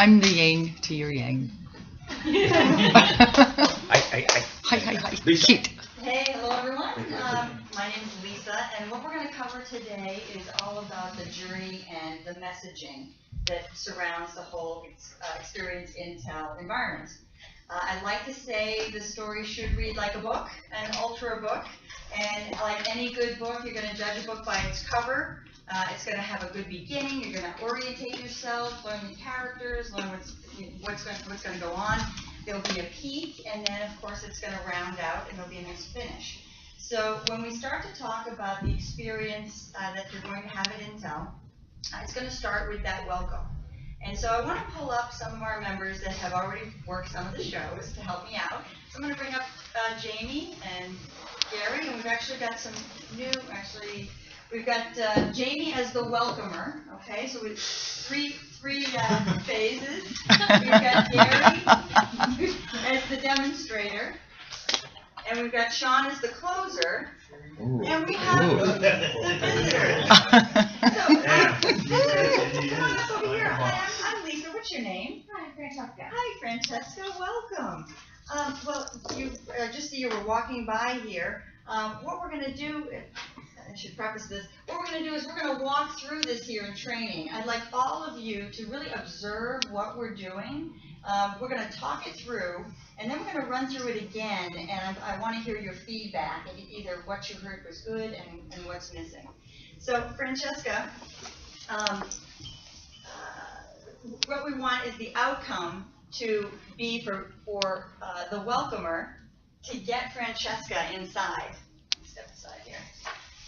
I'm the yang to your yang. Hi. Lisa. Cute. Hey, hello everyone. My name is Lisa, and what we're going to cover today is all about the journey and the messaging that surrounds the whole Experience Intel environment. I'd like to say the story should read like a book, an ultra book, and like any good book, you're going to judge a book by its cover. It's going to have a good beginning. You're going to orientate yourself, learn the characters, learn what's going to go on. There'll be a peak, and then of course it's going to round out, and there'll be a nice finish. So when we start to talk about the experience that you're going to have at Intel, it's going to start with that welcome. And so I want to pull up some of our members that have already worked some of the shows to help me out. So I'm going to bring up Jamie and Gary, and we've actually got some new, we've got Jamie as the welcomer, okay, so with three phases. We've got Gary as the demonstrator, and we've got Sean as the closer, and we have the visitor. So, come on up over here. Hi, I'm Lisa. What's your name? Hi, Francesca. Hi, Francesca. Welcome. Well, you just so you were walking by here. What we're going to do, I should preface this, what we're going to do is we're going to walk through this here in training. I'd like all of you to really observe what we're doing. We're going to talk it through, and then we're going to run through it again, and I want to hear your feedback, either what you heard was good and what's missing. So, Francesca, what we want is the outcome to be for the welcomer to get Francesca inside. Step aside here.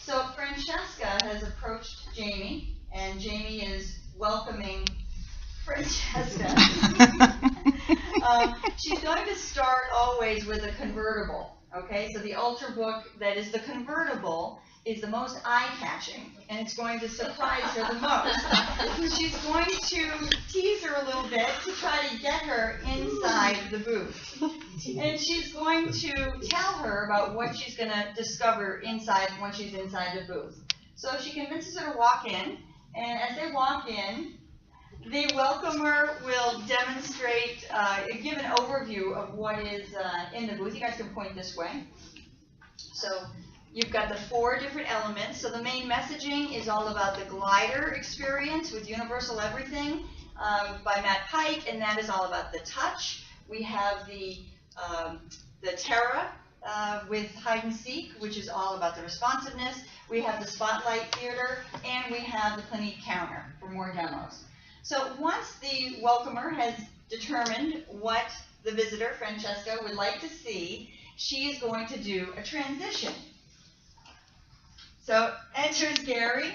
So Francesca has approached Jamie, and Jamie is welcoming Francesca. She's going to start always with a convertible. Okay, so the ultra book that is the convertible is the most eye-catching, and it's going to surprise her the most. She's going to tease her a little bit to try to get her inside the booth. And she's going to tell her about what she's going to discover inside when she's inside the booth. So she convinces her to walk in, and as they walk in, the welcomer will demonstrate, give an overview of what is in the booth. You guys can point this way. So you've got the 4 different elements. So the main messaging is all about the glider experience with Universal Everything by Matt Pike, and that is all about the touch. We have the Terra with hide and seek, which is all about the responsiveness. We have the Spotlight Theater, and we have the Clinique Counter for more demos. So once the welcomer has determined what the visitor, Francesca, would like to see, she is going to do a transition. So enters Gary,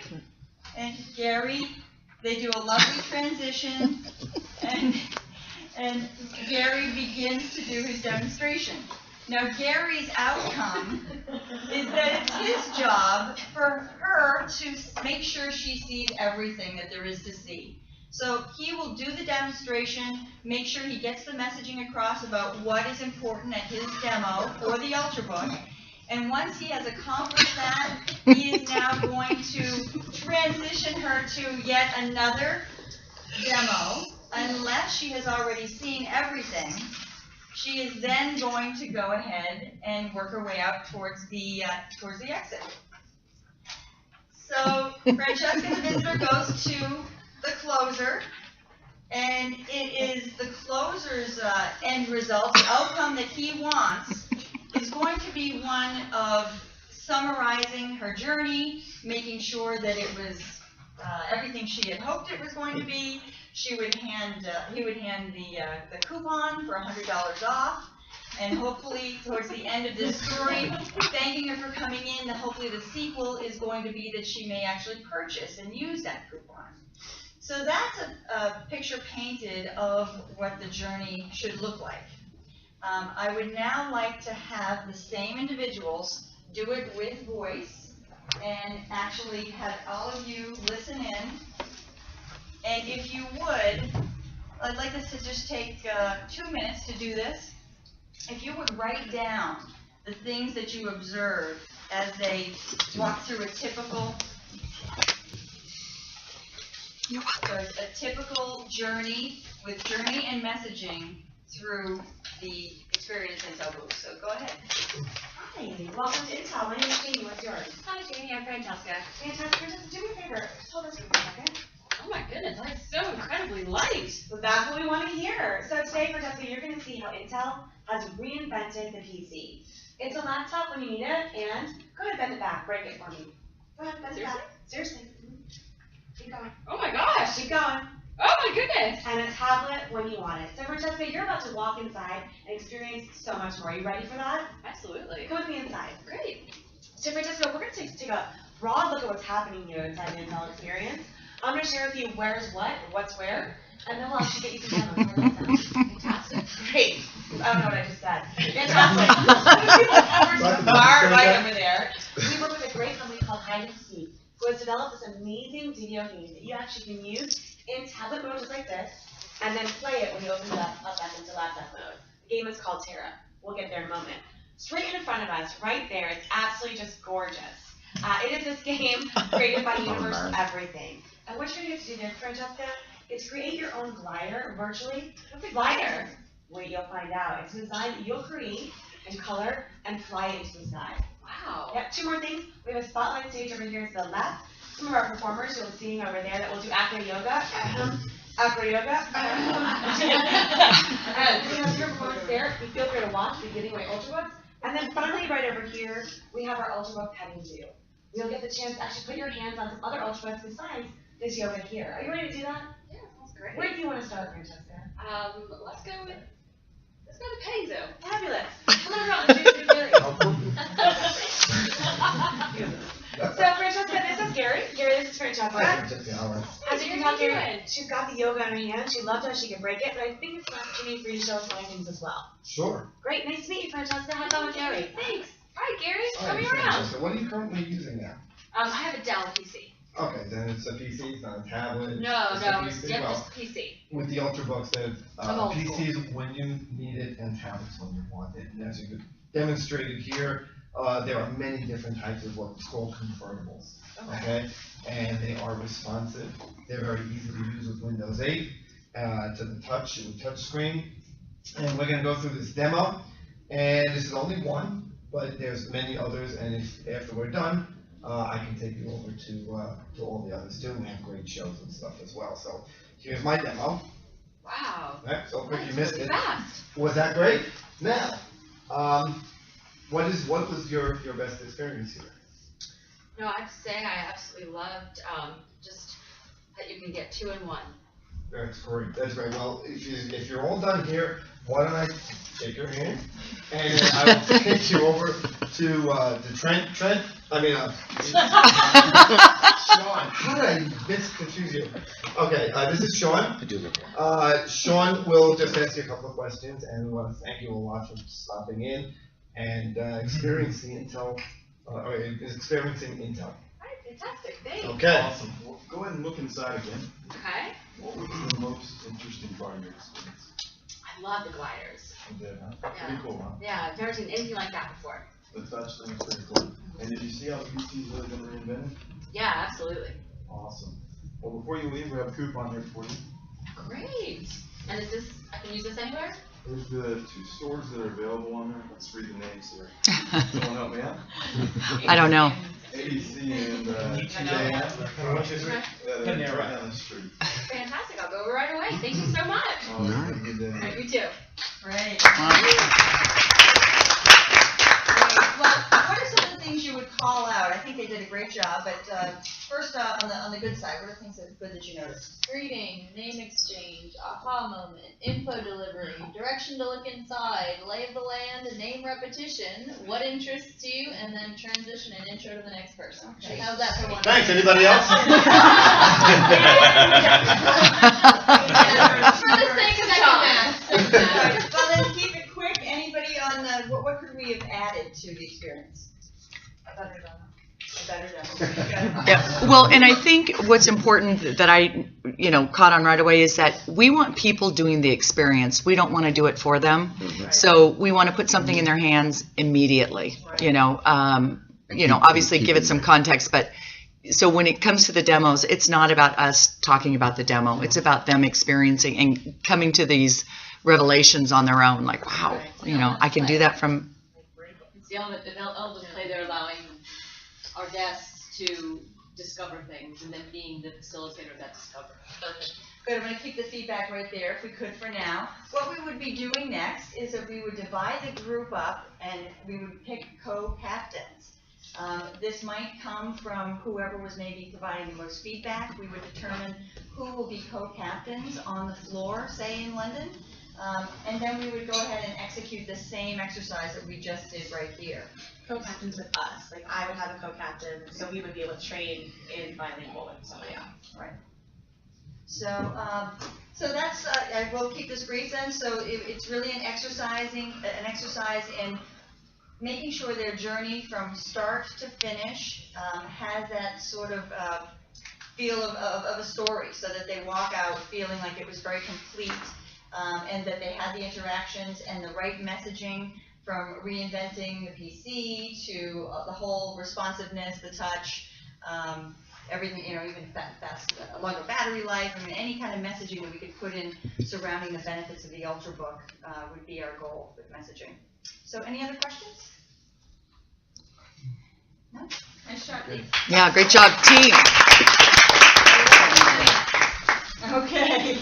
and Gary, they do a lovely transition, and Gary begins to do his demonstration. Now Gary's outcome is that it's his job for her to make sure she sees everything that there is to see. So he will do the demonstration, make sure he gets the messaging across about what is important at his demo for the Ultrabook. And once he has accomplished that, he is now going to transition her to yet another demo. Unless she has already seen everything, she is then going to go ahead and work her way out towards the exit. So Francesca, the visitor, goes to the closer, and it is the closer's end result, the outcome that he wants, is going to be one of summarizing her journey, making sure that it was everything she had hoped it was going to be. He would hand the coupon for $100 off, and hopefully towards the end of this story, thanking her for coming in, hopefully the sequel is going to be that she may actually purchase and use that coupon. So that's a picture painted of what the journey should look like. I would now like to have the same individuals do it with voice, and actually have all of you listen in. And if you would, I'd like us to just take 2 minutes to do this. If you would write down the things that you observe as they walk through a typical You're welcome. So it's a typical journey with journey and messaging through the Experience Intel booth. So go ahead. Hi, welcome to Intel. My name is Jamie. What's yours? Hi, Jamie. I'm Francesca. Fantastic. Just do me a favor. Just hold this for a second. Oh my goodness, that's so incredibly light. So that's what we want to hear. So today, Francesca, you're going to see how Intel has reinvented the PC. It's a laptop when you need it, and go ahead, bend it back. Break it for me. Go ahead, bend it back. Seriously. Keep going. Oh my gosh. Keep going. Oh my goodness. And a tablet when you want it. So Francesca, you're about to walk inside and experience so much more. Are you ready for that? Absolutely. Come with me inside. Great. So Francesca, we're going to take a broad look at what's happening here inside the Intel Experience. I'm going to share with you where's what, or what's where, and then we'll actually get you some demos. Fantastic. Great. I don't know what I just said. Fantastic. Bar right over there. We work with a great company called Hide and Seek, who has developed this amazing video game that you actually can use in tablet mode just like this, and then play it when you open it up back into laptop mode. The game is called Terra. We'll get there in a moment. Straight in front of us, right there, it's absolutely just gorgeous. It is this game created by Universal Everything. And what you're going to get to do there, Francesca, is create your own glider virtually. What's a glider? Wait, you'll find out. It's a design that you'll create and color and fly it into the sky. Wow. Yeah, two more things. We have a spotlight stage over here to the left. Some of our performers you'll see over there that will do acro yoga. Acro yoga. We have your performance there. You feel free to watch the Giving Away Ultrabooks. And then finally, right over here, we have our Ultrabook petting zoo. You'll get the chance to actually put your hands on some other Ultrabooks besides this yoga here. Are you ready to do that? Yeah, sounds great. Where do you want to start, Francesca? Let's go to petting zoo. Fabulous. Come on around. Let's do Gary. So, Francesca, this is Gary. Gary, this is Francesca. As you can tell, Gary, she's got the yoga in her hand. She loved how she could break it, but I think it's an opportunity for you to show us landings as well. Sure. Great. Nice to meet you, Francesca. Have fun with Gary. Thanks. All right, Gary, All show right, me around. Francesca, what are you currently using now? I have a Dell PC. Okay, then it's a PC, it's not a tablet. No, it's a it's PC. Well, just PC. with the Ultrabooks, they're I'm old school. PCs when you need it and tablets when you want it. And as you demonstrated here, there are many different types of what's called convertibles. Okay, and they are responsive. They're very easy to use with Windows 8 to the touch screen. And we're going to go through this demo. And this is only one, but there's many others. And if after we're done, I can take you over to all the others too. We have great shows and stuff as well. So here's my demo. Wow. Right, so quick you missed it. Fast. Was that great? Now, what was your best experience here? No, I have to say I absolutely loved just that you can get 2 in 1. That's great. That's great. Well, if you're all done here, why don't I take your hand and then I will take you over to Trent. Sean. How did I misconfuse you? Okay, this is Sean. Sean will just ask you a couple of questions, and we want to thank you a lot for stopping in and experiencing Intel. Experiencing Intel. All right, fantastic. Thanks. Okay. Awesome. Well, go ahead and look inside again. Okay. What was the most interesting part of your experience? I love the gliders. You did, huh? Yeah. Pretty cool, huh? Yeah, I've never seen anything like that before. The touch thing is pretty cool. And did you see how the PC is really going to reinvent it? Yeah, absolutely. Awesome. Well, before you leave, we have a coupon here for you. Great. And is this, I can use this anywhere? Here's the 2 stores that are available on there. Let's read the names here. Someone help me out? I don't know. ABC and TJM. Which is Okay. They're right down the street. Fantastic. I'll go over right away. Thank you so much. Oh, have a good day. All right, you too. Great. Well, what are some of the things you would call out? I think they did a great job, but first on the good side, what are things that are good that you noticed? Greeting, name exchange, aha moment, info delivery, direction to look inside, lay of the land, name repetition, what interests you, and then transition and intro to the next person. Okay. How's that for one? Thanks. Anybody else? For the sake of time. Well, then keep it quick. Anybody on what could we have added to the experience? A better demo. Yeah. Well, and I think what's important that I, caught on right away is that we want people doing the experience. We don't want to do it for them. So we want to put something in their hands immediately. Obviously give it some context, but so when it comes to the demos, it's not about us talking about the demo. It's about them experiencing and coming to these revelations on their own. Like, wow, I can do that from. It's the element play. They're allowing our guests to discover things and then being the facilitator of that discovery. Perfect. Good, I'm gonna keep the feedback right there if we could for now. What we would be doing next is that we would divide the group up and we would pick co-captains. This might come from whoever was maybe providing the most feedback. We would determine who will be co-captains on the floor, say in London. And then we would go ahead and execute the same exercise that we just did right here. Co-captains with us, like I would have a co-captain, so we would be able to trade in bilingual with somebody else. Right. So, so that's, I will keep this brief then, so it's really an exercise in making sure their journey from start to finish has that sort of feel of a story, so that they walk out feeling like it was very complete, and that they had the interactions and the right messaging, from reinventing the PC to the whole responsiveness, the touch, everything, even fast, longer battery life. I mean, any kind of messaging that we could put in surrounding the benefits of the Ultrabook would be our goal with messaging. So, any other questions? No? Nice job, Lee. Yeah, great job, team. Okay.